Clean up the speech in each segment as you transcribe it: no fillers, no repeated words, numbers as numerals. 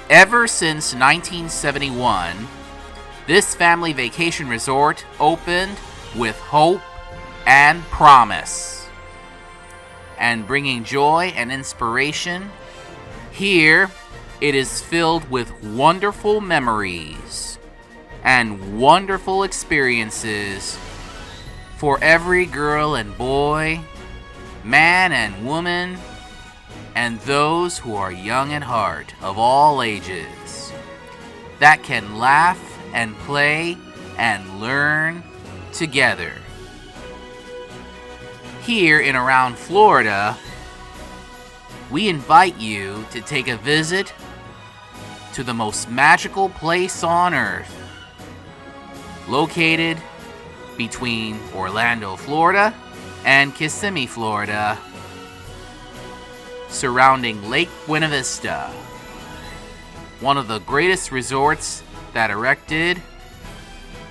Ever since 1971, this family vacation resort opened with hope and promise. And bringing joy and inspiration, here it is filled with wonderful memories and wonderful experiences for every girl and boy, man and woman, and those who are young at heart of all ages, that can laugh and play and learn together. Here in around Florida, we invite you to take a visit to the most magical place on earth, located between Orlando, Florida and Kissimmee, Florida, surrounding Lake Buena Vista, one of the greatest resorts that erected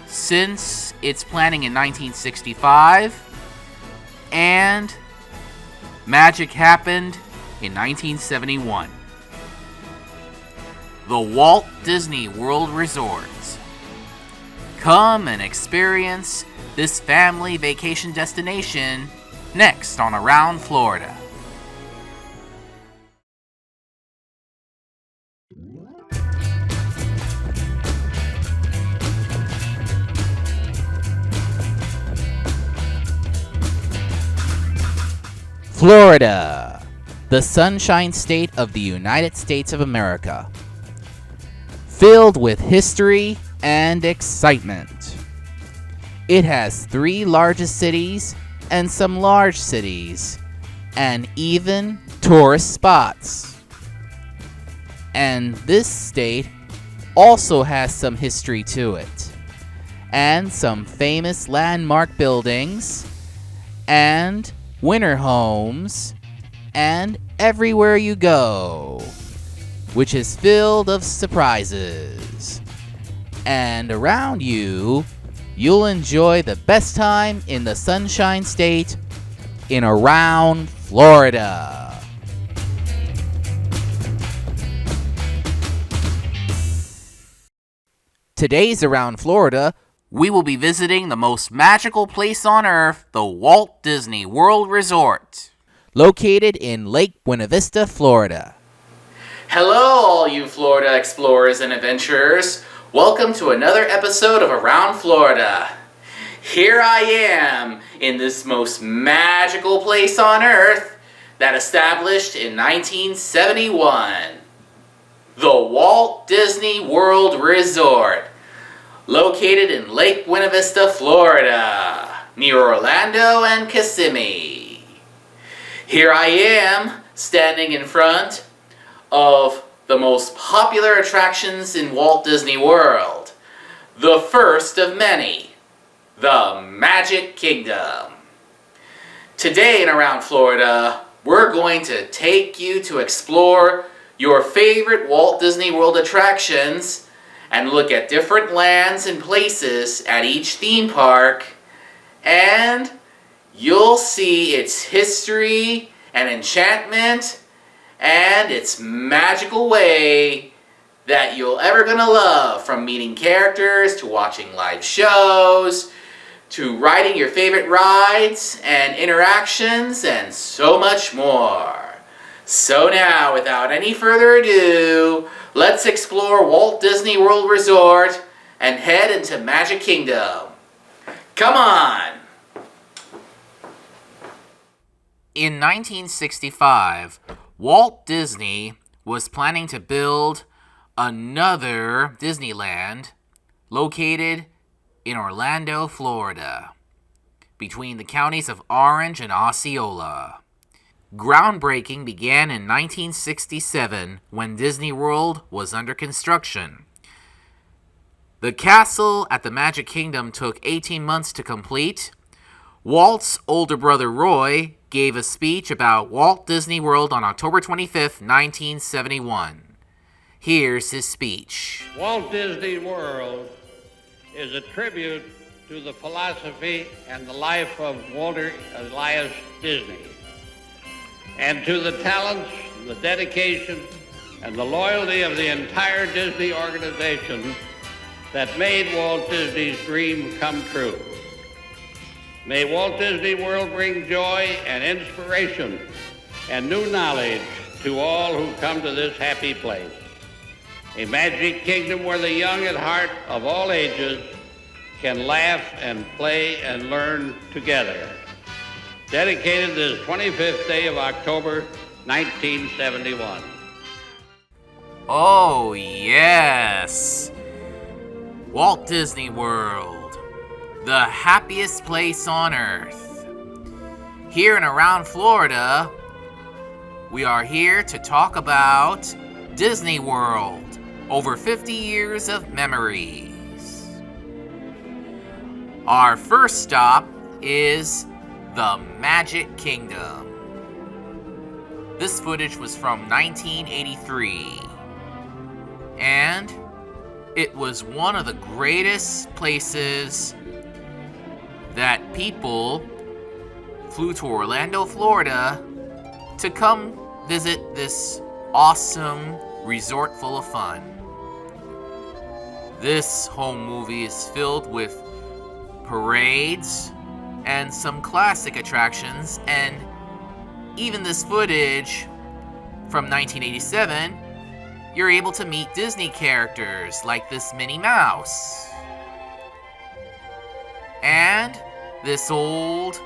since its planning in 1965, and magic happened in 1971. The Walt Disney World Resort. Come and experience this family vacation destination next on Around Florida. Florida, the Sunshine State of the United States of America, filled with history and excitement. It has 3 largest cities and some large cities, and even tourist spots. And this state also has some history to it, and some famous landmark buildings, and winter homes, and everywhere you go, which is filled of surprises. And around you, you'll enjoy the best time in the Sunshine State in Around Florida. Today's Around Florida, we will be visiting the most magical place on earth, the Walt Disney World Resort, located in Lake Buena Vista, Florida. Hello, all you Florida explorers and adventurers. Welcome to another episode of Around Florida. Here I am in this most magical place on earth that established in 1971, the Walt Disney World Resort, located in Lake Buena Vista, Florida, near Orlando and Kissimmee. Here I am, standing in front of the most popular attractions in Walt Disney World, the first of many, the Magic Kingdom. Today in Around Florida, we're going to take you to explore your favorite Walt Disney World attractions and look at different lands and places at each theme park, and you'll see its history and enchantment and its magical way that you'll ever gonna love, from meeting characters to watching live shows to riding your favorite rides and interactions and so much more. So now, without any further ado, let's explore Walt Disney World Resort and head into Magic Kingdom. Come on! In 1965, Walt Disney was planning to build another Disneyland located in Orlando, Florida, between the counties of Orange and Osceola. Groundbreaking began in 1967 when Disney World was under construction. The castle at the Magic Kingdom took 18 months to complete. Walt's older brother Roy gave a speech about Walt Disney World on October 25th, 1971. Here's his speech. Walt Disney World is a tribute to the philosophy and the life of Walter Elias Disney, and to the talents, the dedication, and the loyalty of the entire Disney organization that made Walt Disney's dream come true. May Walt Disney World bring joy and inspiration and new knowledge to all who come to this happy place. A magic kingdom where the young at heart of all ages can laugh and play and learn together. Dedicated this 25th day of October, 1971. Oh, yes! Walt Disney World, the happiest place on earth. Here and around Florida, we are here to talk about Disney World, over 50 years of memories. Our first stop is the Magic Kingdom. This footage was from 1983, and it was one of the greatest places that people flew to Orlando, Florida to come visit this awesome resort full of fun. This home movie is filled with parades and some classic attractions, and even this footage from 1987, you're able to meet Disney characters like this Minnie Mouse and this old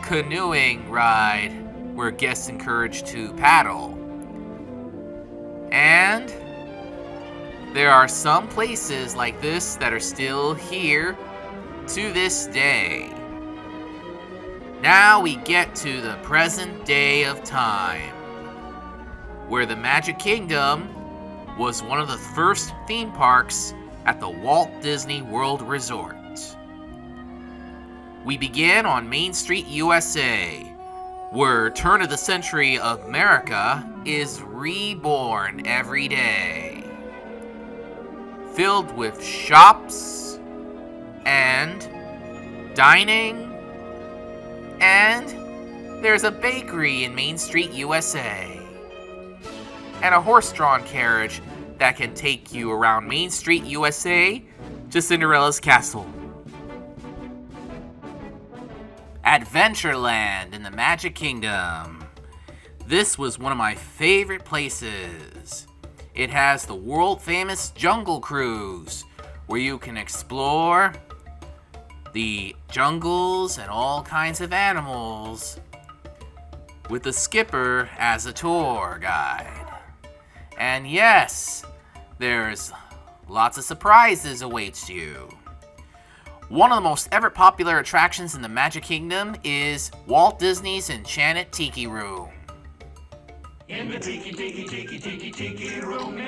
canoeing ride where guests encouraged to paddle. And there are some places like this that are still here to this day. Now we get to the present day of time, where the Magic Kingdom was one of the first theme parks at the Walt Disney World Resort. We began on Main Street, USA, where turn of the century of America is reborn every day. Filled with shops and dining, and there's a bakery in Main Street, USA, and a horse-drawn carriage that can take you around Main Street, USA to Cinderella's castle. Adventureland in the Magic Kingdom. This was one of my favorite places. It has the world-famous Jungle Cruise, where you can explore the jungles and all kinds of animals with the skipper as a tour guide. And yes, there's lots of surprises awaits you. One of the most ever popular attractions in the Magic Kingdom is Walt Disney's Enchanted Tiki Room. In the tiki room.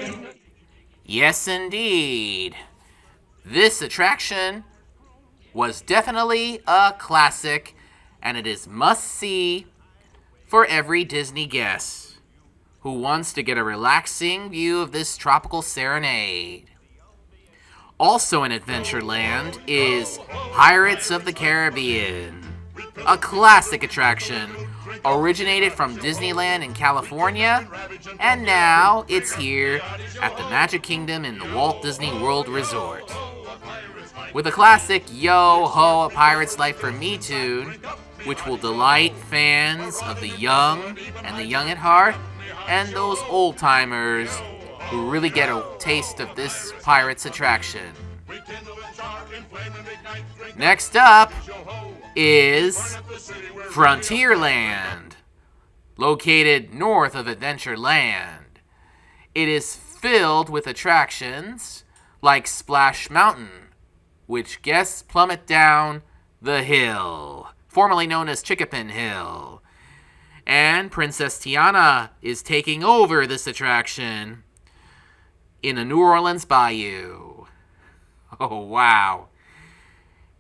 Yes, indeed. This attraction was definitely a classic, and it is must-see for every Disney guest who wants to get a relaxing view of this tropical serenade. Also in Adventureland is Pirates of the Caribbean, a classic attraction originated from Disneyland in California, and now it's here at the Magic Kingdom in the Walt Disney World Resort. With a classic Yo-Ho, A Pirate's Life for Me tune, which will delight fans of the young and the young at heart, and those old-timers who really get a taste of this Pirates attraction. Next up is Frontierland, located north of Adventureland. It is filled with attractions like Splash Mountain, which guests plummet down the hill, formerly known as Chickapin Hill. And Princess Tiana is taking over this attraction in a New Orleans bayou. Oh, wow.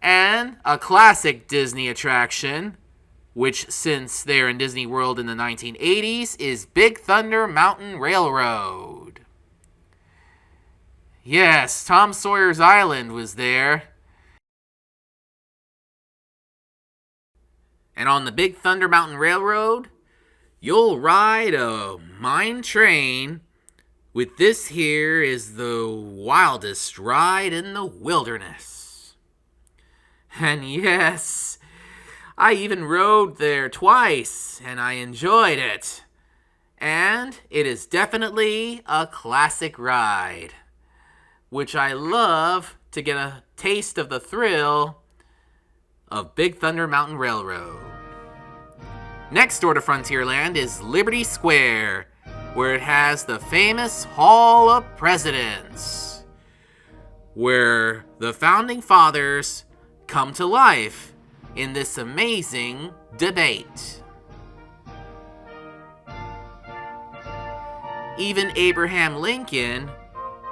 And a classic Disney attraction, which since they're in Disney World in the 1980s, is Big Thunder Mountain Railroad. Yes, Tom Sawyer's Island was there. And on the Big Thunder Mountain Railroad, you'll ride a mine train. With this here is the wildest ride in the wilderness. And yes, I even rode there twice, and I enjoyed it. And it is definitely a classic ride, which I love to get a taste of the thrill of Big Thunder Mountain Railroad. Next door to Frontierland is Liberty Square, where it has the famous Hall of Presidents, where the Founding Fathers come to life in this amazing debate. Even Abraham Lincoln,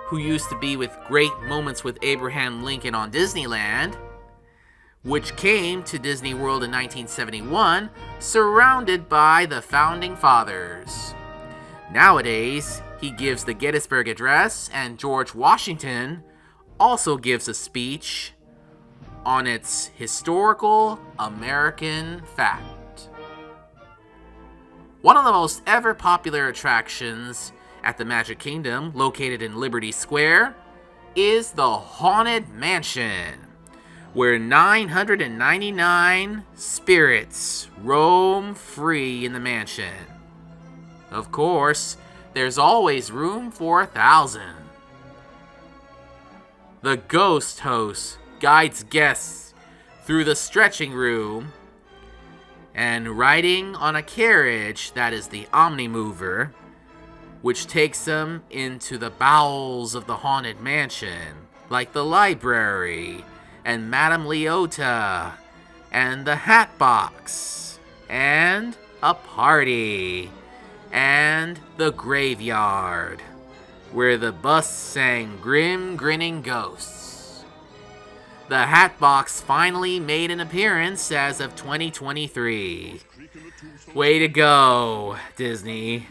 who used to be with Great Moments with Abraham Lincoln on Disneyland, which came to Disney World in 1971, surrounded by the Founding Fathers. Nowadays, he gives the Gettysburg Address, and George Washington also gives a speech on its historical American fact. One of the most ever popular attractions at the Magic Kingdom, located in Liberty Square, is the Haunted Mansion, where 999 spirits roam free in the mansion. Of course, there's always room for 1,000. The ghost host guides guests through the stretching room, and riding on a carriage that is the Omnimover, which takes them into the bowels of the Haunted Mansion, like the library, and Madame Leota, and the Hat Box, and a party, and the graveyard, where the bus sang Grim Grinning Ghosts. The Hat Box finally made an appearance as of 2023. Way to go, Disney.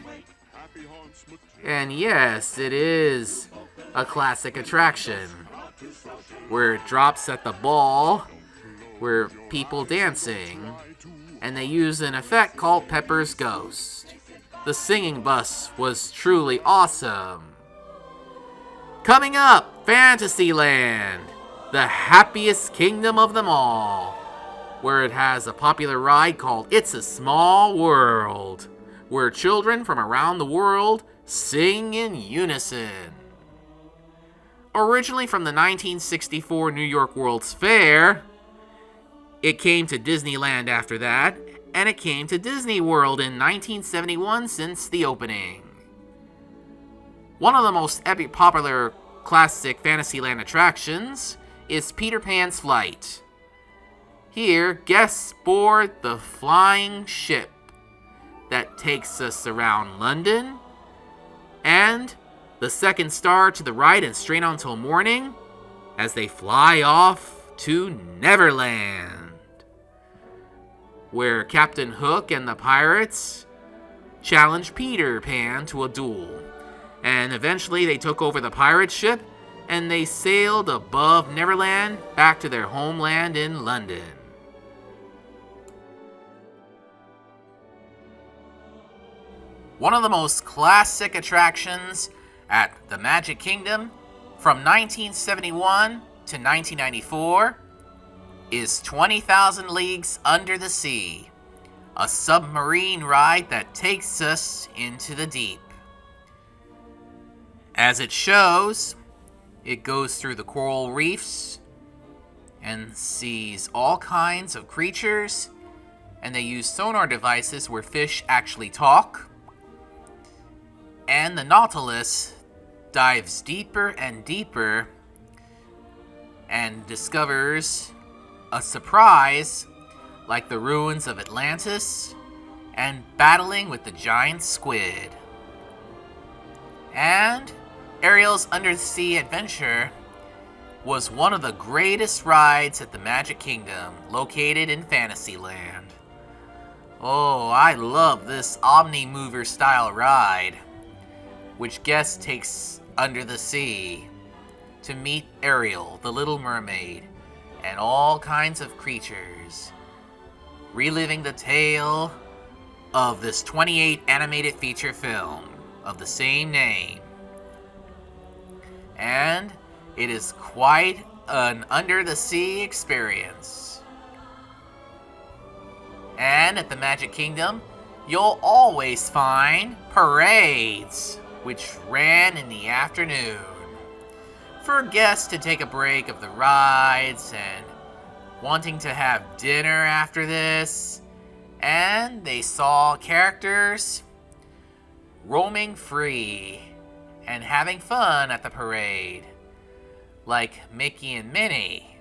And yes, it is a classic attraction, where it drops at the ball, where people dancing, and they use an effect called Pepper's Ghost. The singing bus was truly awesome. Coming up, Fantasyland, the happiest kingdom of them all, where it has a popular ride called It's a Small World, where children from around the world sing in unison. Originally from the 1964 New York World's Fair, it came to Disneyland after that, and it came to Disney World in 1971 since the opening. One of the most epic popular classic Fantasyland attractions is Peter Pan's Flight. Here, guests board the flying ship that takes us around London, and the second star to the right and straight on till morning as they fly off to Neverland, where Captain Hook and the pirates challenged Peter Pan to a duel. And eventually they took over the pirate ship and they sailed above Neverland back to their homeland in London. One of the most classic attractions at the Magic Kingdom from 1971 to 1994 is 20,000 Leagues Under the Sea, a submarine ride that takes us into the deep. As it shows, it goes through the coral reefs and sees all kinds of creatures, and they use sonar devices where fish actually talk. And the Nautilus dives deeper and deeper and discovers a surprise like the ruins of Atlantis and battling with the giant squid. And Ariel's Undersea Adventure was one of the greatest rides at the Magic Kingdom, located in Fantasyland. Oh, I love this Omnimover style ride, which guests takes under the sea to meet Ariel, the Little Mermaid, and all kinds of creatures. reliving the tale of this 28 animated feature film of the same name. And it is quite an under-the-sea experience. And at the Magic Kingdom, you'll always find parades, which ran in the afternoon, for guests to take a break of the rides and wanting to have dinner after this. And they saw characters roaming free and having fun at the parade, like Mickey and Minnie.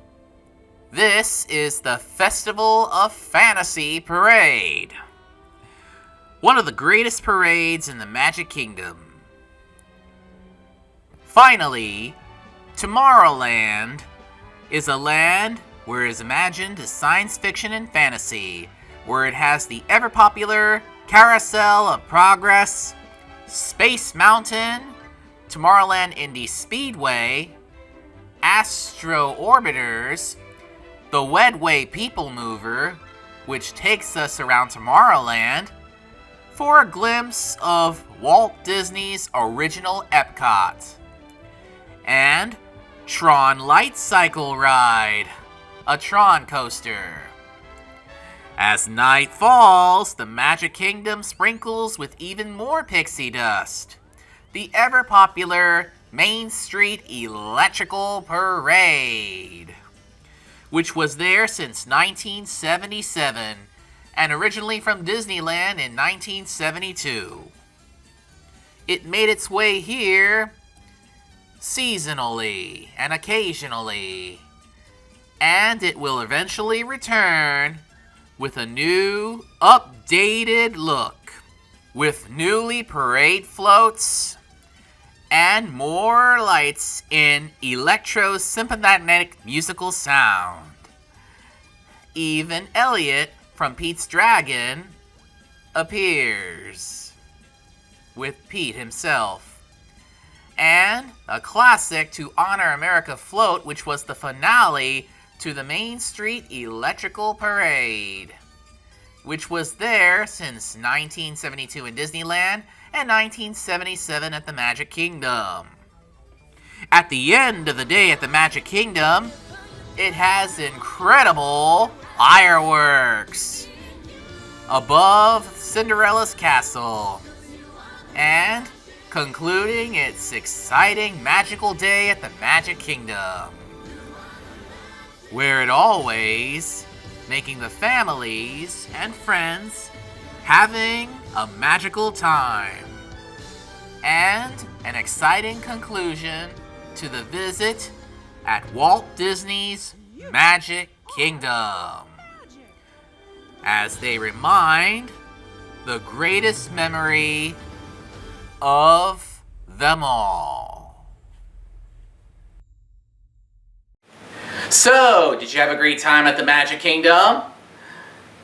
This is the Festival of Fantasy Parade, one of the greatest parades in the Magic Kingdom. Finally, Tomorrowland is a land where it is imagined as science fiction and fantasy, where it has the ever-popular Carousel of Progress, Space Mountain, Tomorrowland Indy Speedway, Astro Orbiters, the Wedway People Mover, which takes us around Tomorrowland, for a glimpse of Walt Disney's original Epcot, and Tron Light Cycle Ride, a Tron coaster. As night falls, the Magic Kingdom sprinkles with even more pixie dust. The ever-popular Main Street Electrical Parade, which was there since 1977 and originally from Disneyland in 1972. It made its way here seasonally and occasionally, and it will eventually return with a new, updated look, with newly parade floats and more lights in electro-sympathetic musical sound. Even Elliot from Pete's Dragon appears with Pete himself. And a classic to honor America float, which was the finale to the Main Street Electrical Parade, which was there since 1972 in Disneyland and 1977 at the Magic Kingdom. At the end of the day at the Magic Kingdom, it has incredible fireworks above Cinderella's castle, and concluding its exciting magical day at the Magic Kingdom, where it always making the families and friends having a magical time, and an exciting conclusion to the visit at Walt Disney's Magic Kingdom, as they remind the greatest memory of them all. So, did you have a great time at the Magic Kingdom?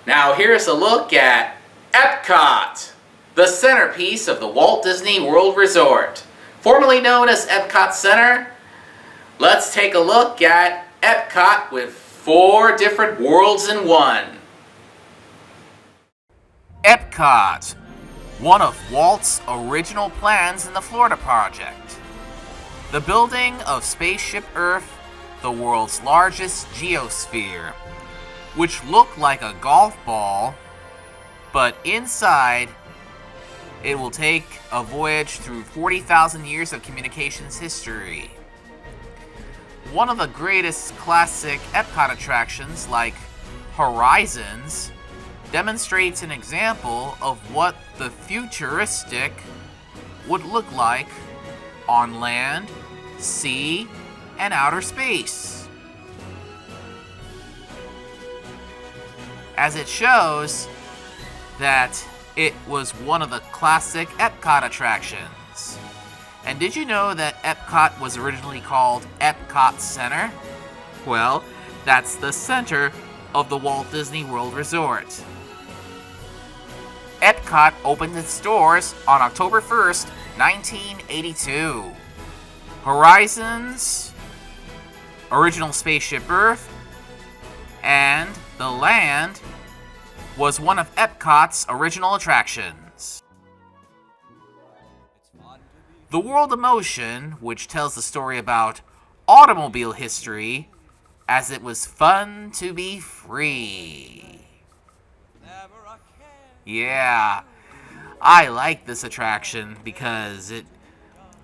Now here's a look at Epcot, the centerpiece of the Walt Disney World Resort, formerly known as Epcot Center. Let's take a look at Epcot with 4 different worlds in one. Epcot, one of Walt's original plans in the Florida project. The building of Spaceship Earth, the world's largest geosphere, which looked like a golf ball, but inside it will take a voyage through 40,000 years of communications history. One of the greatest classic Epcot attractions, like Horizons, demonstrates an example of what the futuristic would look like on land, sea, and outer space. As it shows that it was one of the classic Epcot attractions. And did you know that Epcot was originally called Epcot Center? Well, that's the center of the Walt Disney World Resort. Epcot opened its doors on October 1st, 1982. Horizons, original Spaceship Earth, and the land was one of Epcot's original attractions. The World of Motion, which tells the story about automobile history, as it was fun to be free. Yeah, I like this attraction because it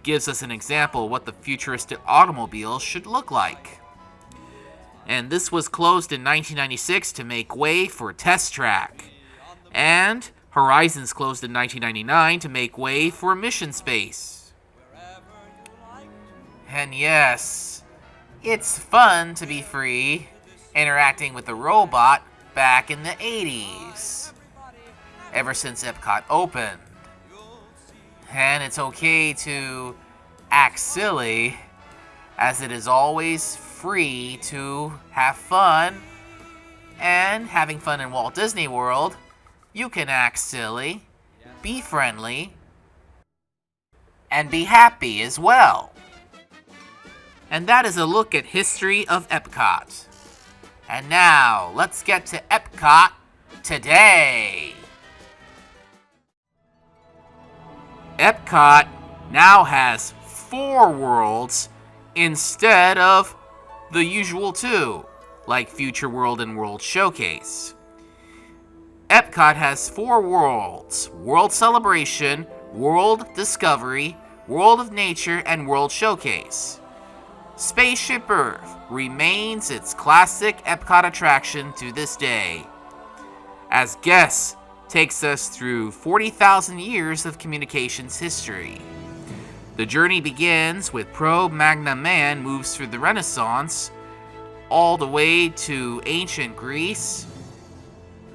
gives us an example of what the futuristic automobile should look like. And this was closed in 1996 to make way for Test Track. And Horizons closed in 1999 to make way for Mission Space. And yes, it's fun to be free, interacting with the robot back in the 80s, ever since Epcot opened. And it's okay to act silly, as it is always free to have fun. And having fun in Walt Disney World, you can act silly, be friendly, and be happy as well. And that is a look at history of Epcot. And now, let's get to Epcot today. Epcot now has 4 worlds instead of the usual 2, like Future World and World Showcase. Epcot has 4 worlds: World Celebration, World Discovery, World of Nature, and World Showcase. Spaceship Earth remains its classic Epcot attraction to this day, as guests takes us through 40,000 years of communications history. The journey begins with Probe Magna Man moves through the Renaissance, all the way to ancient Greece,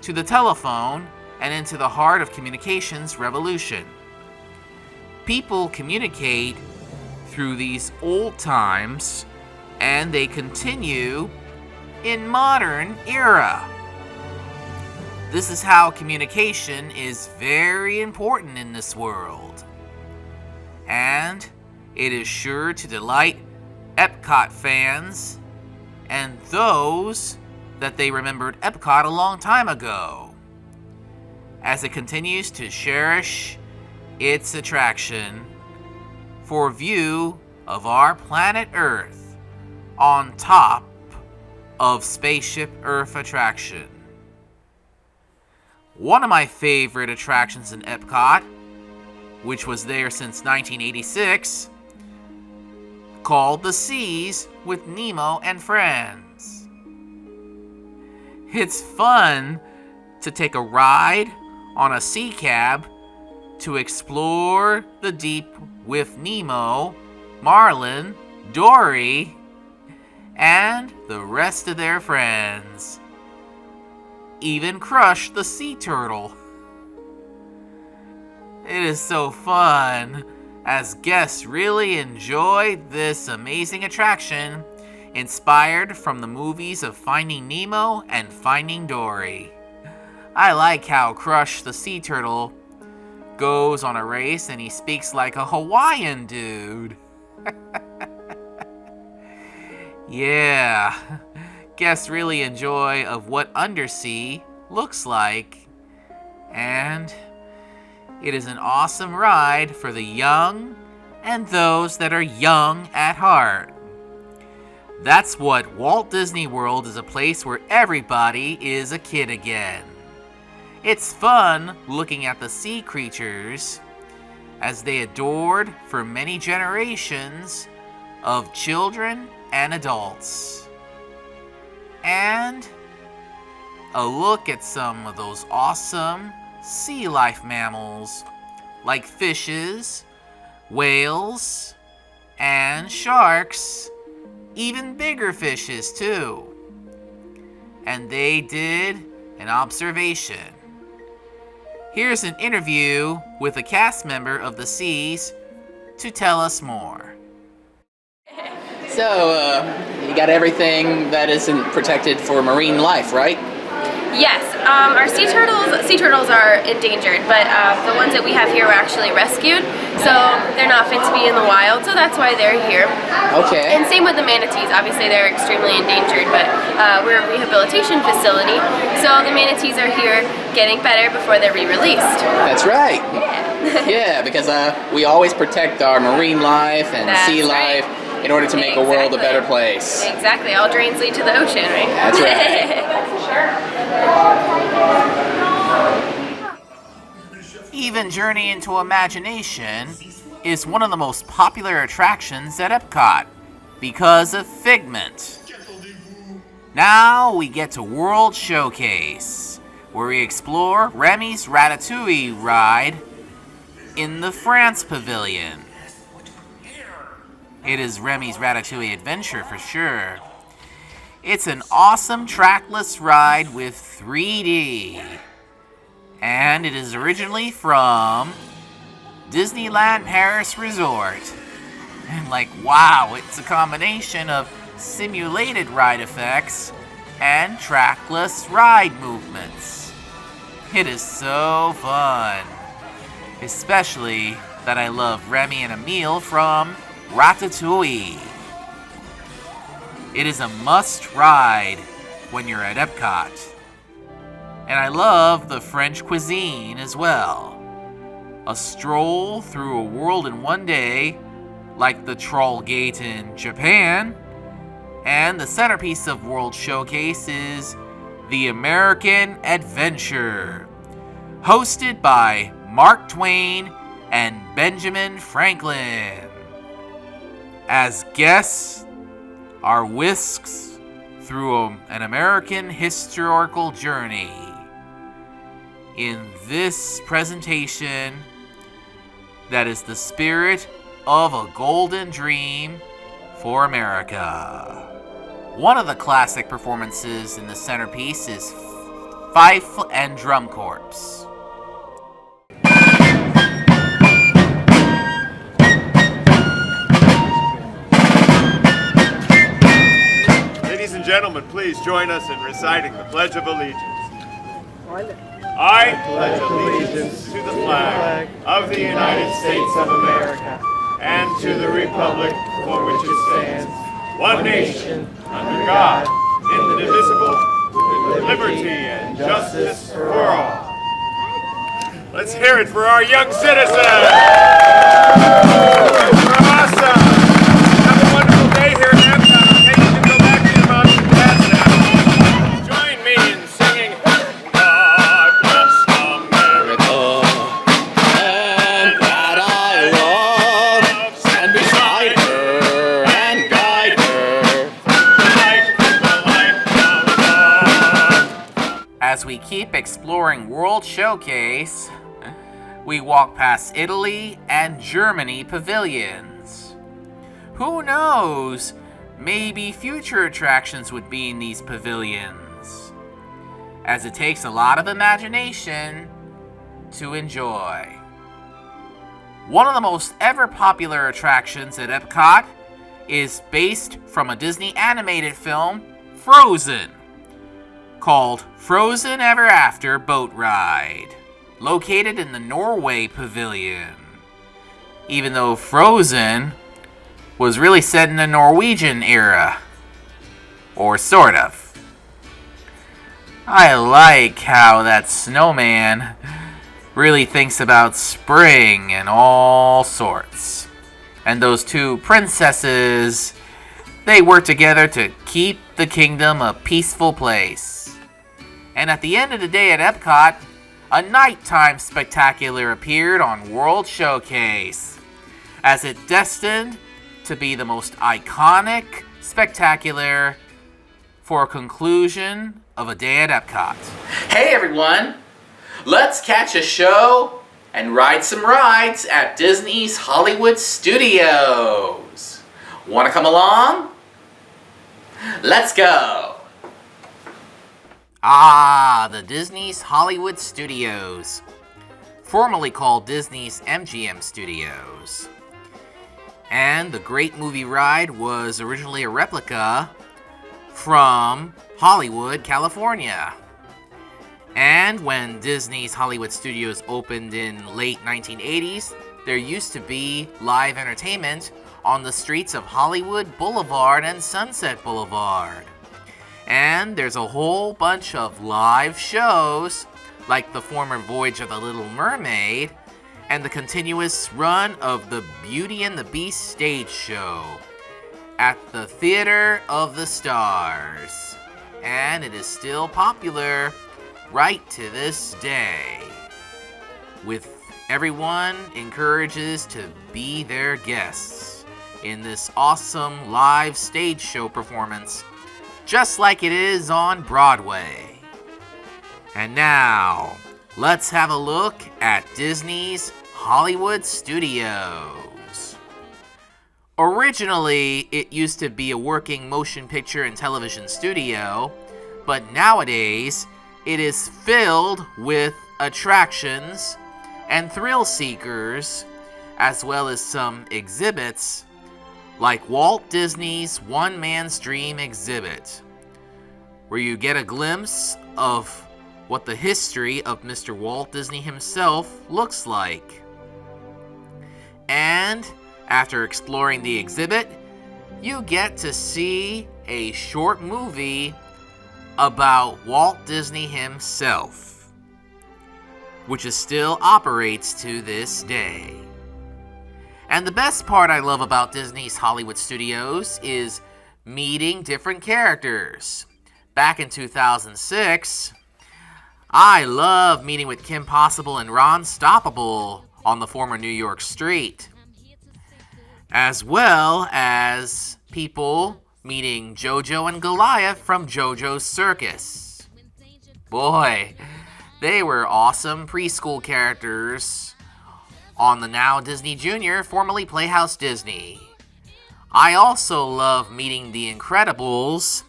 to the telephone, and into the heart of communications revolution. People communicate through these old times, and they continue in modern era. This is how communication is very important in this world. And it is sure to delight Epcot fans and those that they remembered Epcot a long time ago, as it continues to cherish its attraction for view of our planet Earth on top of Spaceship Earth attraction. One of my favorite attractions in Epcot, which was there since 1986, called The Seas with Nemo and Friends. It's fun to take a ride on a sea cab to explore the deep with Nemo, Marlin, Dory, and the rest of their friends. Even Crush the sea turtle. It is so fun, as guests really enjoy this amazing attraction, inspired from the movies of Finding Nemo and Finding Dory. I like how Crush the sea turtle goes on a race and he speaks like a Hawaiian dude. Yeah, guests really enjoy of what undersea looks like, and it is an awesome ride for the young and those that are young at heart. That's what Walt Disney World is, a place where everybody is a kid again. It's fun looking at the sea creatures as they adored for many generations of children and adults. And a look at some of those awesome sea life mammals like fishes, whales, and sharks, even bigger fishes too. And they did an observation. Here's an interview with a cast member of The Seas to tell us more. So, you got everything that isn't protected for marine life, right? Yes, our sea turtles are endangered, but the ones that we have here were actually rescued, so they're not fit to be in the wild, so that's why they're here. Okay. And same with the manatees. Obviously they're extremely endangered, but we're a rehabilitation facility, so the manatees are here getting better before they're re-released. That's right. Yeah. Yeah, because we always protect our marine life and sea life in order to make a world a better place. Exactly. All drains lead to the ocean, right? That's right. Even Journey into Imagination is one of the most popular attractions at Epcot because of Figment. Now we get to World Showcase, where we explore Remy's Ratatouille ride in the France Pavilion. It is Remy's Ratatouille Adventure for sure. It's an awesome trackless ride with 3D. And it is originally from Disneyland Paris Resort. And wow, it's a combination of simulated ride effects and trackless ride movements. It is so fun. Especially that I love Remy and Emile from Ratatouille. It is a must ride when you're at Epcot. And I love the French cuisine as well. A stroll through a world in one day, like the Troll Gate in Japan. And the centerpiece of World Showcase is the American Adventure, hosted by Mark Twain and Benjamin Franklin. As guests are whisked through an American historical journey. In this presentation, that is the spirit of a golden dream for America. One of the classic performances in the centerpiece is Fife and Drum Corps. Ladies and gentlemen, please join us in reciting the Pledge of Allegiance. I pledge allegiance to the flag of the United States of America and to the republic for which it stands, one nation, under God, indivisible, with liberty and justice for all. Let's hear it for our young citizens! Awesome! Have a wonderful day here at Epcot. Okay, you can go back to your moms and dads now. Join me in singing God Bless America and that I love. Stand beside her and guide her. The light of love. As we keep exploring World Showcase, we walk past Italy and Germany pavilions. Who knows? Maybe future attractions would be in these pavilions, as it takes a lot of imagination to enjoy. One of the most ever popular attractions at Epcot is based from a Disney animated film, Frozen, called Frozen Ever After Boat Ride, located in the Norway Pavilion. Even though Frozen was really set in the Norwegian era, or sort of. I like how that snowman really thinks about spring and all sorts. And those two princesses, they work together to keep the kingdom a peaceful place. And at the end of the day at Epcot, a nighttime spectacular appeared on World Showcase, as it destined to be the most iconic spectacular for a conclusion of a day at Epcot. Hey everyone! Let's catch a show and ride some rides at Disney's Hollywood Studios. Wanna come along? Let's go! The Disney's Hollywood Studios, formerly called Disney's MGM Studios. And the Great Movie Ride was originally a replica from Hollywood, California. And when Disney's Hollywood Studios opened in late 1980s, there used to be live entertainment on the streets of Hollywood Boulevard and Sunset Boulevard. And there's a whole bunch of live shows, like the former Voyage of the Little Mermaid, and the continuous run of the Beauty and the Beast stage show at the Theater of the Stars. And it is still popular right to this day, with everyone encourages to be their guests in this awesome live stage show performance, just like it is on Broadway. And now, let's have a look at Disney's Hollywood Studios. Originally, it used to be a working motion picture and television studio, but nowadays, it is filled with attractions and thrill seekers, as well as some exhibits, like Walt Disney's One Man's Dream exhibit, where you get a glimpse of what the history of Mr. Walt Disney himself looks like. And after exploring the exhibit, you get to see a short movie about Walt Disney himself, which still operates to this day. And the best part I love about Disney's Hollywood Studios is meeting different characters. Back in 2006, I love meeting with Kim Possible and Ron Stoppable on the former New York street, as well as people meeting JoJo and Goliath from JoJo's Circus. Boy, they were awesome preschool characters on the now Disney Junior, formerly Playhouse Disney. I also love meeting the Incredibles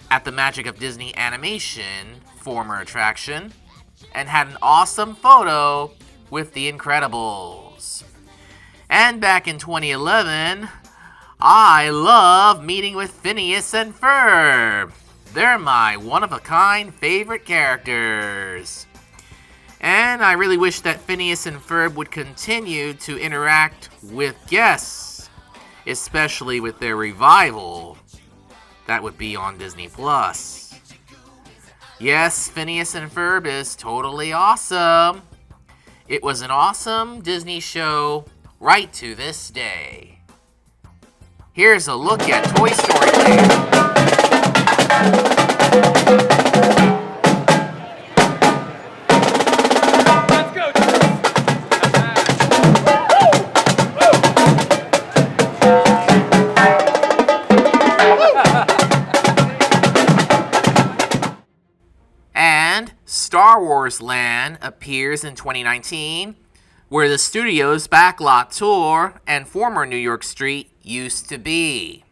at the Magic of Disney Animation, former attraction, and had an awesome photo with the Incredibles. And back in 2011, I love meeting with Phineas and Ferb. They're my one-of-a-kind favorite characters. And I really wish that Phineas and Ferb would continue to interact with guests, especially with their revival. That would be on Disney+. Yes, Phineas and Ferb is totally awesome. It was an awesome Disney show right to this day. Here's a look at Toy Story Land. Let's go. And Star Wars Land appears in 2019, where the studio's backlot tour and former New York Street used to be.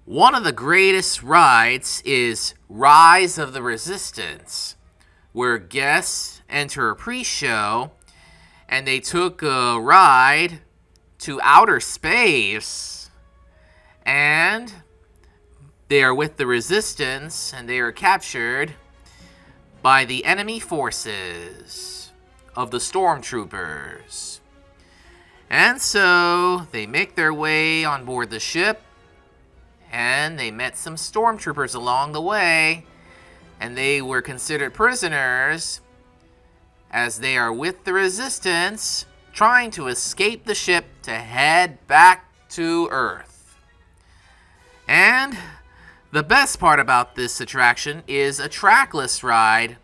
One of the greatest rides is Rise of the Resistance, where guests enter a pre-show and they took a ride to outer space, and they are with the Resistance and they are captured by the enemy forces of the stormtroopers. And so they make their way on board the ship, and they met some stormtroopers along the way, and they were considered prisoners as they are with the Resistance trying to escape the ship to head back to Earth. And the best part about this attraction is a trackless ride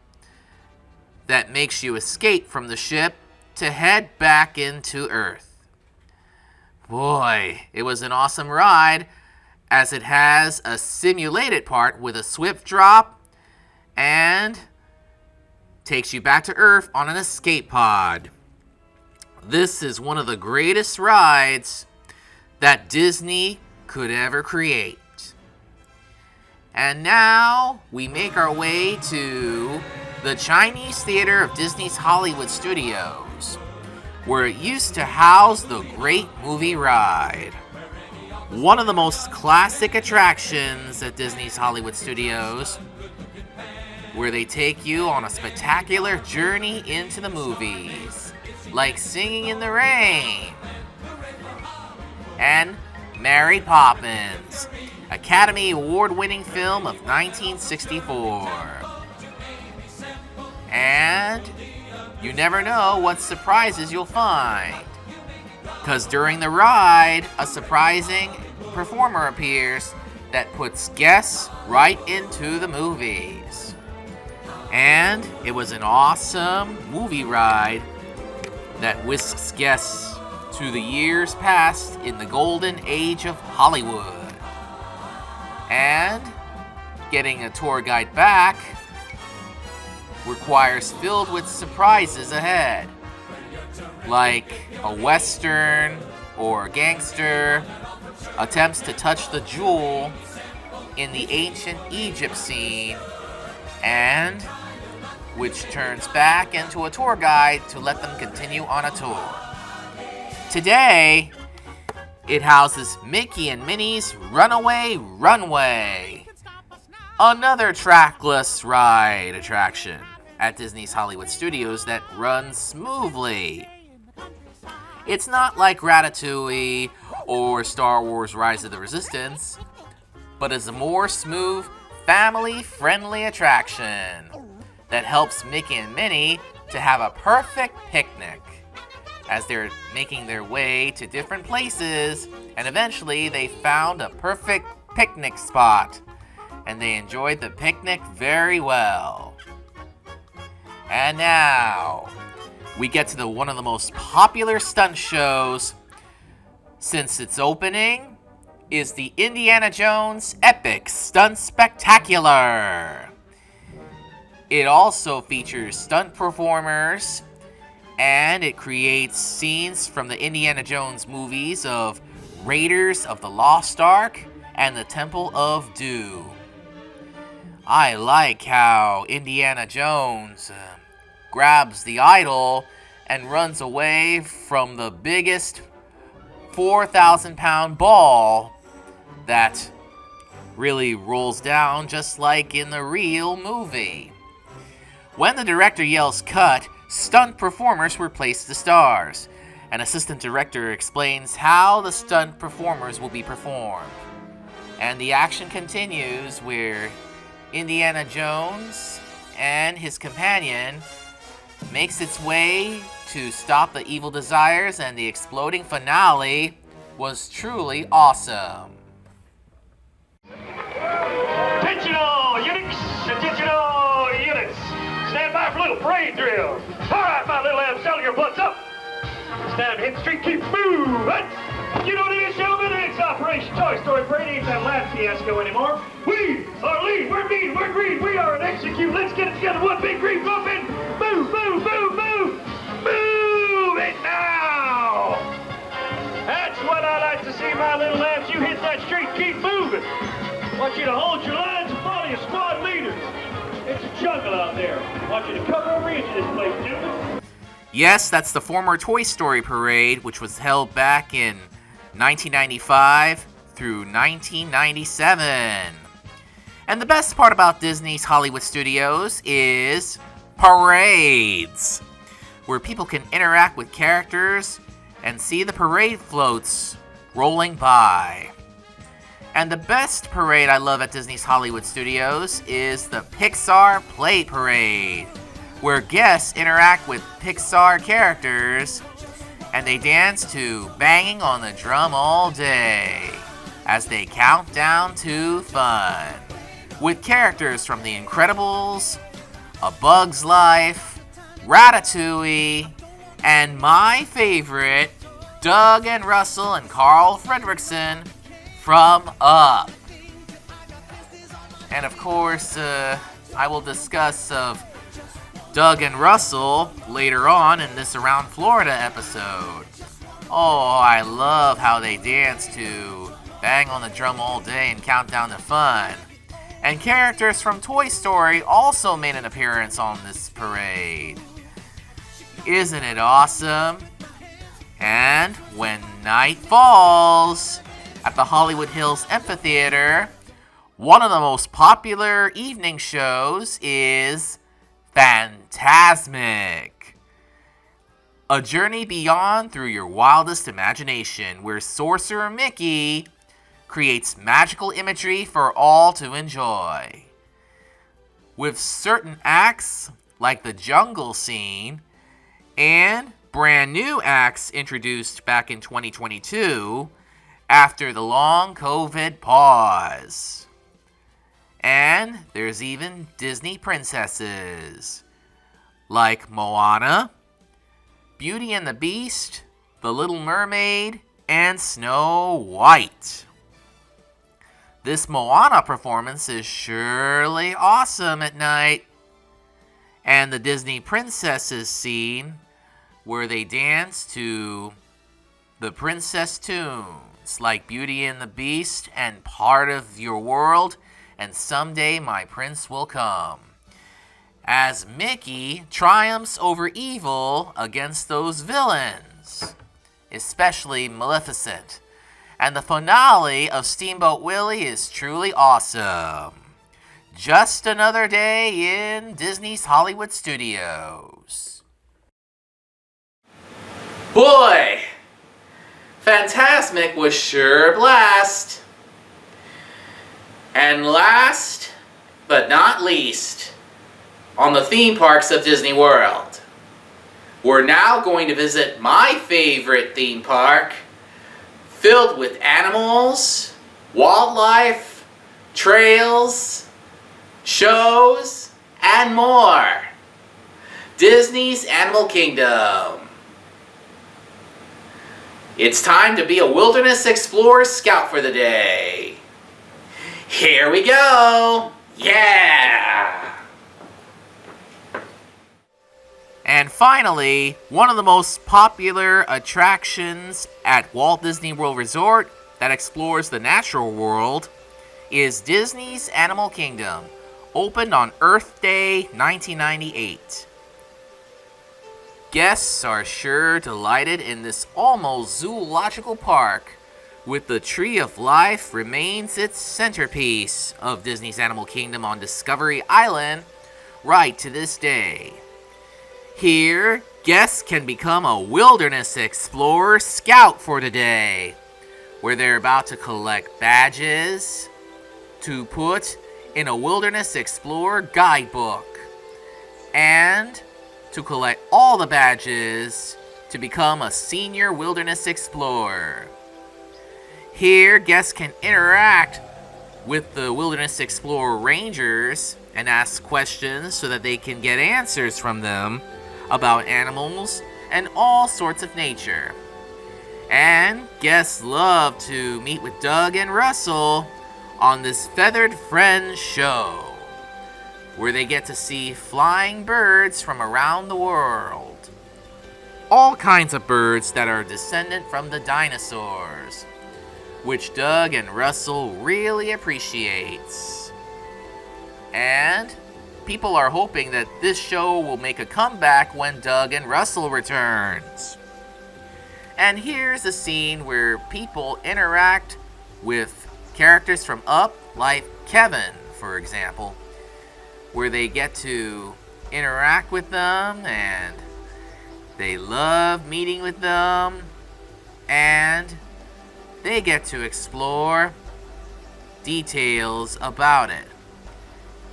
that makes you escape from the ship to head back into Earth. Boy, it was an awesome ride, as it has a simulated part with a swift drop and takes you back to Earth on an escape pod. This is one of the greatest rides that Disney could ever create. And now we make our way to the Chinese Theater of Disney's Hollywood Studios, where it used to house the Great Movie Ride. One of the most classic attractions at Disney's Hollywood Studios where they take you on a spectacular journey into the movies, like Singing in the Rain and Mary Poppins, Academy Award-winning film of 1964. And you never know what surprises you'll find, because during the ride, a surprising performer appears that puts guests right into the movies. And it was an awesome movie ride that whisks guests to the years past in the golden age of Hollywood. And getting a tour guide back requires filled with surprises ahead, like a western or gangster attempts to touch the jewel in the ancient Egypt scene, and which turns back into a tour guide to let them continue on a tour. Today, it houses Mickey and Minnie's Runaway Runway, another trackless ride attraction at Disney's Hollywood Studios that runs smoothly. It's not like Ratatouille or Star Wars Rise of the Resistance, but is a more smooth, family-friendly attraction that helps Mickey and Minnie to have a perfect picnic as they're making their way to different places, and eventually they found a perfect picnic spot, and they enjoyed the picnic very well. And now, we get to one of the most popular stunt shows since its opening is the Indiana Jones Epic Stunt Spectacular. It also features stunt performers, and it creates scenes from the Indiana Jones movies of Raiders of the Lost Ark and the Temple of Doom. I like how Indiana Jones grabs the idol and runs away from the biggest 4,000-pound ball that really rolls down just like in the real movie. When the director yells cut, stunt performers replace the stars. An assistant director explains how the stunt performers will be performed. And the action continues where Indiana Jones and his companion makes its way to stop the evil desires, and the exploding finale was truly awesome. Attention all units! Attention all units! Stand by for a little parade drill. All right, my little lambs, settle your butts up. It's time to hit the street, keep moving. You know what it is, gentlemen? It's Operation Toy Story Parade. Ain't that last fiasco anymore. We are lead, we're mean, we're green, we are an execute. Let's get it together, one big green muffin. Move, move, move, move. Move it now. That's what I like to see, my little lambs. You hit that street, keep moving. I want you to hold your lines and follow your squad leaders. It's a jungle out there. I want you to cover every inch of this place, gentlemen. Yes, that's the former Toy Story Parade, which was held back in 1995 through 1997. And the best part about Disney's Hollywood Studios is parades, where people can interact with characters and see the parade floats rolling by. And the best parade I love at Disney's Hollywood Studios is the Pixar Play Parade, where guests interact with Pixar characters and they dance to Banging on the Drum All Day as they count down to fun with characters from The Incredibles, A Bug's Life, Ratatouille, and my favorite, Doug and Russell and Carl Fredricksen from Up. And of course, I will discuss of Doug and Russell later on in this Around Florida episode. Oh, I love how they dance to Bang on the Drum All Day and Count Down to Fun. And characters from Toy Story also made an appearance on this parade. Isn't it awesome? And when night falls at the Hollywood Hills Amphitheater, One of the most popular evening shows is Fantasmic, a journey beyond through your wildest imagination, where Sorcerer Mickey creates magical imagery for all to enjoy. With certain acts like the jungle scene and brand new acts introduced back in 2022 after the long COVID pause. And there's even Disney princesses like Moana, Beauty and the Beast, The Little Mermaid, and Snow White. This Moana performance is surely awesome at night. And the Disney princesses scene where they dance to the princess tunes like Beauty and the Beast and Part of Your World and Someday My Prince Will Come, as Mickey triumphs over evil against those villains, especially Maleficent. And the finale of Steamboat Willie is truly awesome. Just another day in Disney's Hollywood Studios. Boy, Fantasmic was sure a blast. And last, but not least, on the theme parks of Disney World, we're now going to visit my favorite theme park, filled with animals, wildlife, trails, shows, and more. Disney's Animal Kingdom. It's time to be a Wilderness Explorer Scout for the day. Here we go! Yeah! And finally, one of the most popular attractions at Walt Disney World Resort that explores the natural world is Disney's Animal Kingdom, opened on Earth Day 1998. Guests are sure delighted in this almost zoological park, with the Tree of Life remains its centerpiece of Disney's Animal Kingdom on Discovery Island right to this day. Here, guests can become a Wilderness Explorer Scout for today, where they're about to collect badges to put in a Wilderness Explorer guidebook, and to collect all the badges to become a Senior Wilderness Explorer. Here, guests can interact with the Wilderness Explorer Rangers and ask questions so that they can get answers from them about animals and all sorts of nature. And guests love to meet with Doug and Russell on this Feathered Friends show, where they get to see flying birds from around the world. All kinds of birds that are descendant from the dinosaurs, which Doug and Russell really appreciates. And people are hoping that this show will make a comeback when Doug and Russell returns. And here's a scene where people interact with characters from Up, like Kevin, for example, where they get to interact with them and they love meeting with them, and they get to explore details about it.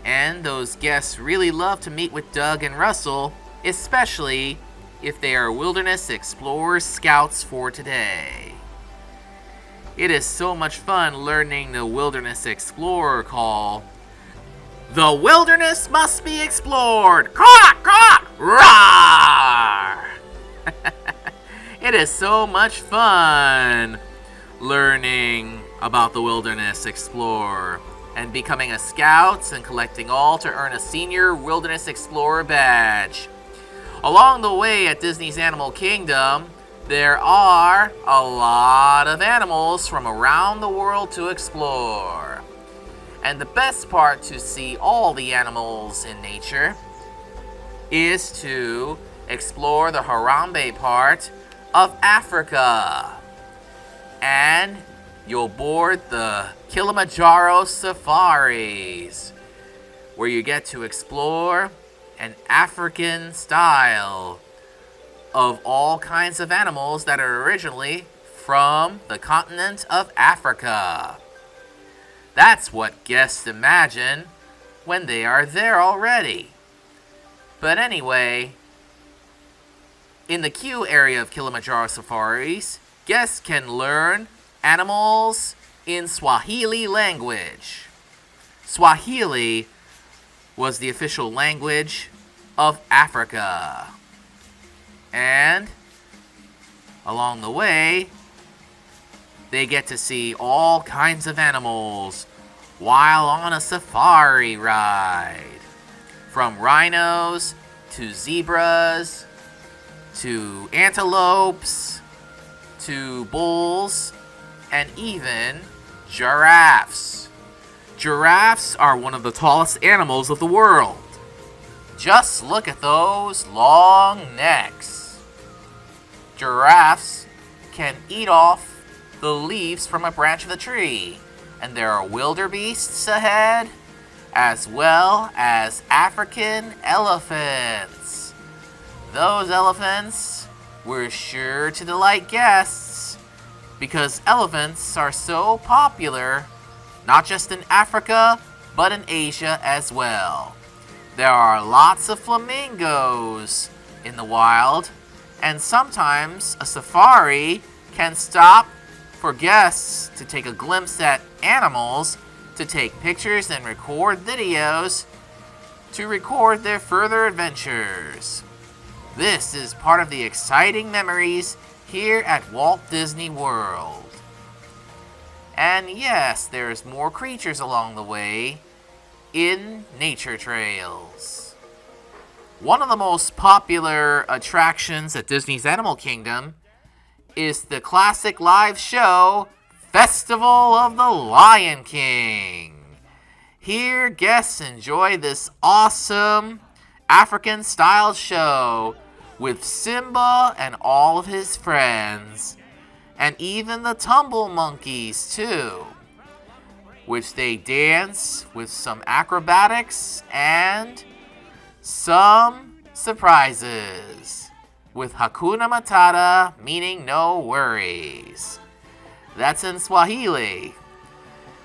And those guests really love to meet with Doug and Russell, especially if they are Wilderness Explorer Scouts for today. It is so much fun learning the Wilderness Explorer call. The wilderness must be explored! Caw, caw, roar! It is so much fun learning about the Wilderness Explorer and becoming a scout and collecting all to earn a Senior Wilderness Explorer badge. Along the way at Disney's Animal Kingdom, there are a lot of animals from around the world to explore. And the best part to see all the animals in nature is to explore the Harambe part of Africa. And you'll board the Kilimanjaro Safaris, where you get to explore an African style of all kinds of animals that are originally from the continent of Africa. That's what guests imagine when they are there already. But anyway, in the queue area of Kilimanjaro Safaris, guests can learn animals in Swahili language. Swahili was the official language of Africa. And along the way, they get to see all kinds of animals while on a safari ride. From rhinos to zebras to antelopes to bulls and even giraffes. Giraffes are one of the tallest animals of the world. Just look at those long necks. Giraffes can eat off the leaves from a branch of the tree, and there are wildebeests ahead, as well as African elephants. Those elephants were sure to delight guests because elephants are so popular, not just in Africa, but in Asia as well. There are lots of flamingos in the wild, and sometimes a safari can stop for guests to take a glimpse at animals, to take pictures and record videos, to record their further adventures. This is part of the exciting memories here at Walt Disney World. And yes, there's more creatures along the way in nature trails. One of the most popular attractions at Disney's Animal Kingdom is the classic live show, Festival of the Lion King. Here, guests enjoy this awesome African-style show with Simba and all of his friends, and even the tumble monkeys too, which they dance with some acrobatics and some surprises, with Hakuna Matata, meaning no worries. That's in Swahili.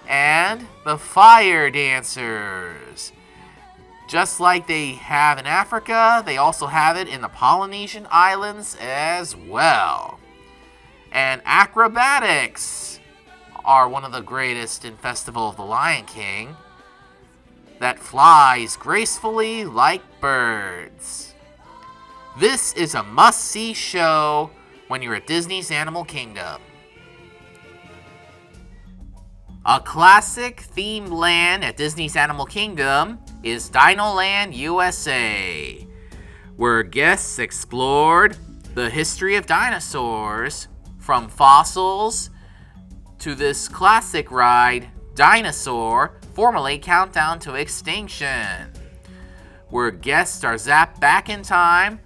And the fire dancers. Just like they have in Africa, they also have it in the Polynesian islands as well. And acrobatics are one of the greatest in Festival of the Lion King, that flies gracefully like birds. This is a must-see show when you're at Disney's Animal Kingdom. A classic themed land at Disney's Animal Kingdom is Dinoland USA, where guests explored the history of dinosaurs from fossils to this classic ride, Dinosaur, formerly Countdown to Extinction, where guests are zapped back in time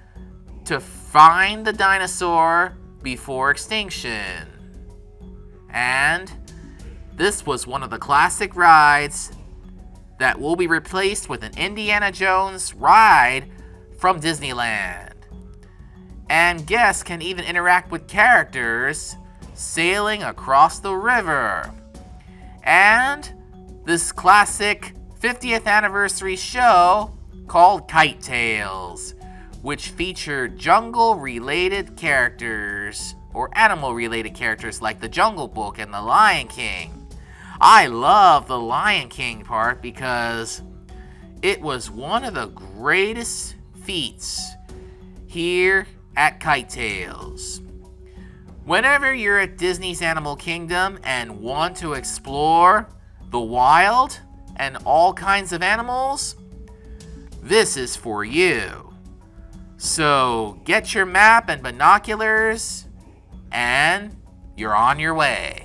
to find the dinosaur before extinction. And this was one of the classic rides that will be replaced with an Indiana Jones ride from Disneyland. And guests can even interact with characters sailing across the river. And this classic 50th anniversary show called Kite Tales, which featured jungle-related characters or animal-related characters like the Jungle Book and the Lion King. I love the Lion King part because it was one of the greatest feats here at Kite Tales. Whenever you're at Disney's Animal Kingdom and want to explore the wild and all kinds of animals, this is for you. So get your map and binoculars, and you're on your way.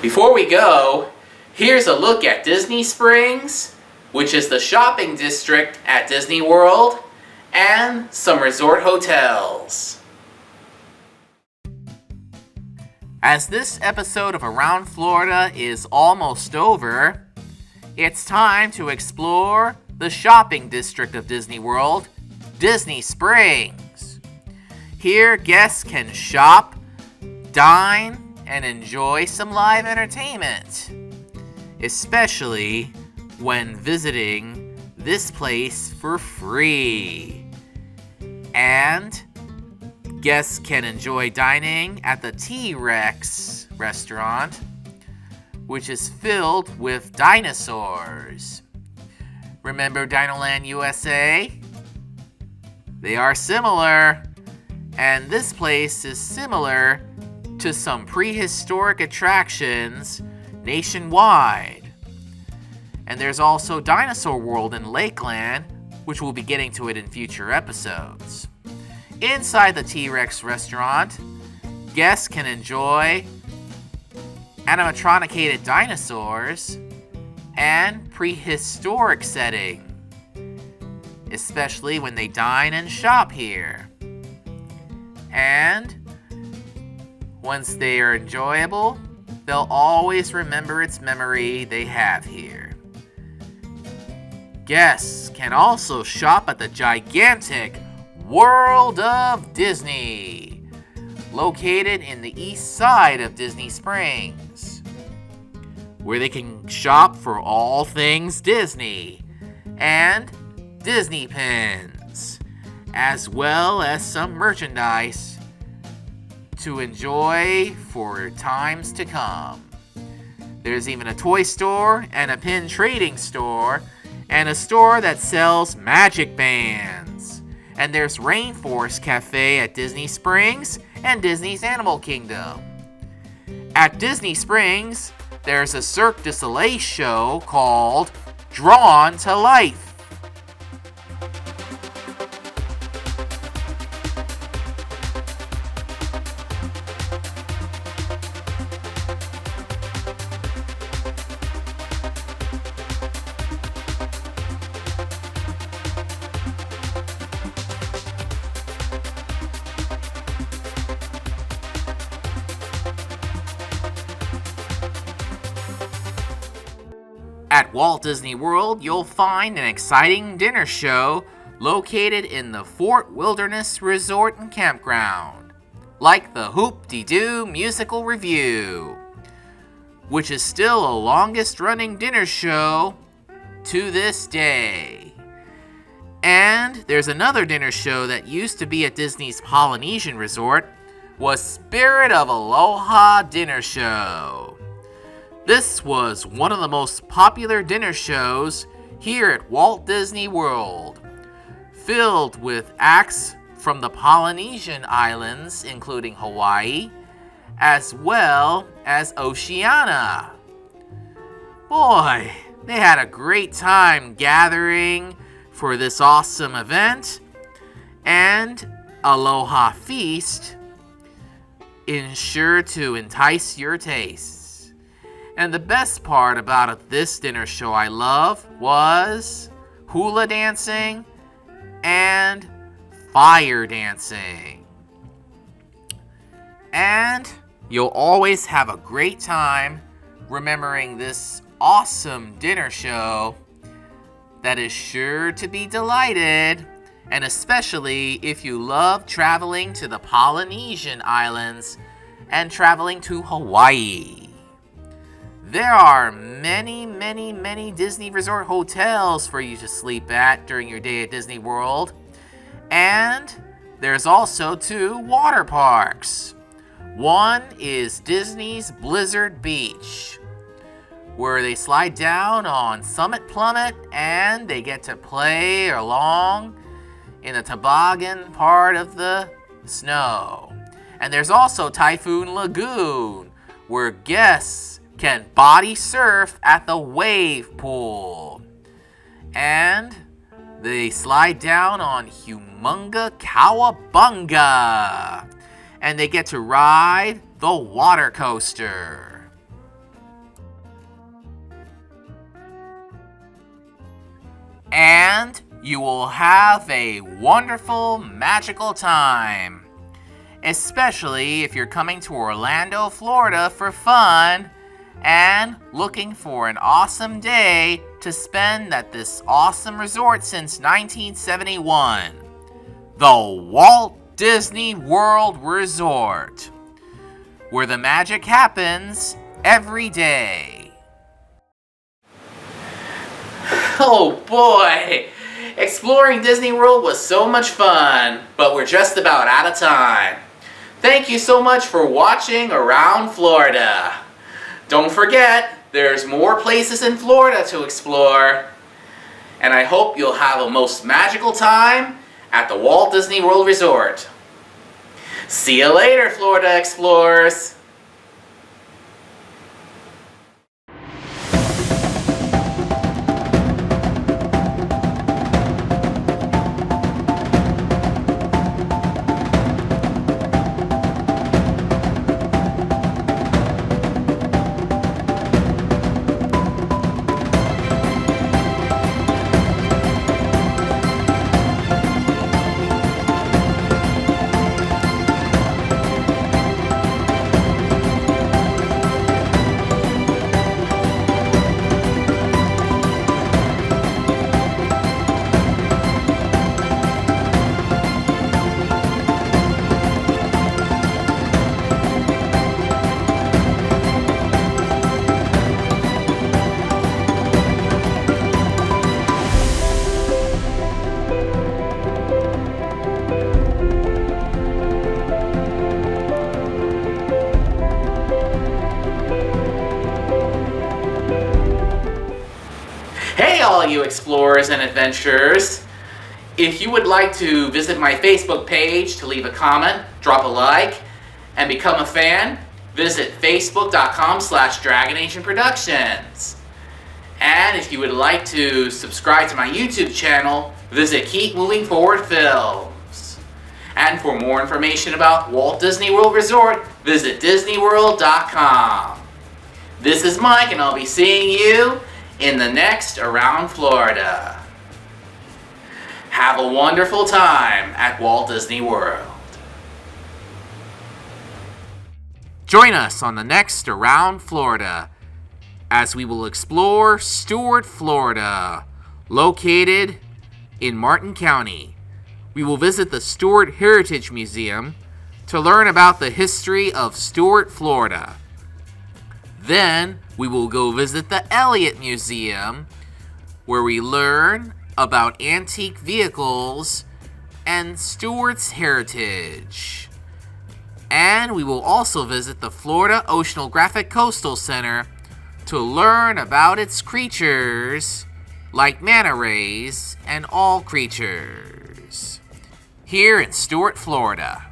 Before we go, here's a look at Disney Springs, which is the shopping district at Disney World, and some resort hotels. As this episode of Around Florida is almost over, it's time to explore the shopping district of Disney World, Disney Springs. Here, guests can shop, dine, and enjoy some live entertainment, especially when visiting this place for free. And guests can enjoy dining at the T-Rex restaurant, which is filled with dinosaurs. Remember Dinoland USA? They are similar, and this place is similar to some prehistoric attractions nationwide. And there's also Dinosaur World in Lakeland, which we'll be getting to it in future episodes. Inside the T-Rex restaurant, guests can enjoy animatronicated dinosaurs and prehistoric setting, especially when they dine and shop here. And once they are enjoyable, they'll always remember its memory they have here. Guests can also shop at the gigantic World of Disney, located in the east side of Disney Springs, where they can shop for all things Disney and Disney pins, as well as some merchandise to enjoy for times to come. There's even a toy store and a pin trading store and a store that sells magic bands. And there's Rainforest Cafe at Disney Springs and Disney's Animal Kingdom. At Disney Springs, there's a Cirque du Soleil show called Drawn to Life. At Walt Disney World, you'll find an exciting dinner show located in the Fort Wilderness Resort and Campground, like the Hoop-de-Doo Musical Review, which is still the longest running dinner show to this day. And there's another dinner show that used to be at Disney's Polynesian Resort, was Spirit of Aloha Dinner Show. This was one of the most popular dinner shows here at Walt Disney World, filled with acts from the Polynesian Islands, including Hawaii, as well as Oceania. Boy, they had a great time gathering for this awesome event, and Aloha Feast ensure to entice your tastes. And the best part about this dinner show I love was hula dancing and fire dancing. And you'll always have a great time remembering this awesome dinner show that is sure to be delighted, and especially if you love traveling to the Polynesian Islands and traveling to Hawaii. There are many, many, many Disney Resort hotels for you to sleep at during your day at Disney World. And there's also 2 water parks. One is Disney's Blizzard Beach, where they slide down on Summit Plummet and they get to play along in the toboggan part of the snow. And there's also Typhoon Lagoon, where guests can body surf at the wave pool. And they slide down on Humunga Cowabunga. And they get to ride the water coaster. And you will have a wonderful, magical time. especially if you're coming to Orlando, Florida for fun and looking for an awesome day to spend at this awesome resort since 1971, the Walt Disney World Resort, where the magic happens every day. Oh boy! Exploring Disney World was so much fun, but we're just about out of time. Thank you so much for watching Around Florida. Don't forget, there's more places in Florida to explore. And I hope you'll have a most magical time at the Walt Disney World Resort. See you later, Florida Explorers! Hey all you explorers and adventurers! If you would like to visit my Facebook page to leave a comment, drop a like, and become a fan, visit facebook.com/DragonNationProductions. And if you would like to subscribe to my YouTube channel, visit Keep Moving Forward Films. And for more information about Walt Disney World Resort, visit DisneyWorld.com. This is Mike, and I'll be seeing you in the next Around Florida. Have a wonderful time at Walt Disney World. Join us on the next Around Florida as we will explore Stuart, Florida, located in Martin County. We will visit the Stuart Heritage Museum to learn about the history of Stuart, Florida. Then we will go visit the Elliott Museum, where we learn about antique vehicles and Stuart's heritage. And we will also visit the Florida Oceanographic Coastal Center to learn about its creatures, like manta rays and all creatures, here in Stuart, Florida.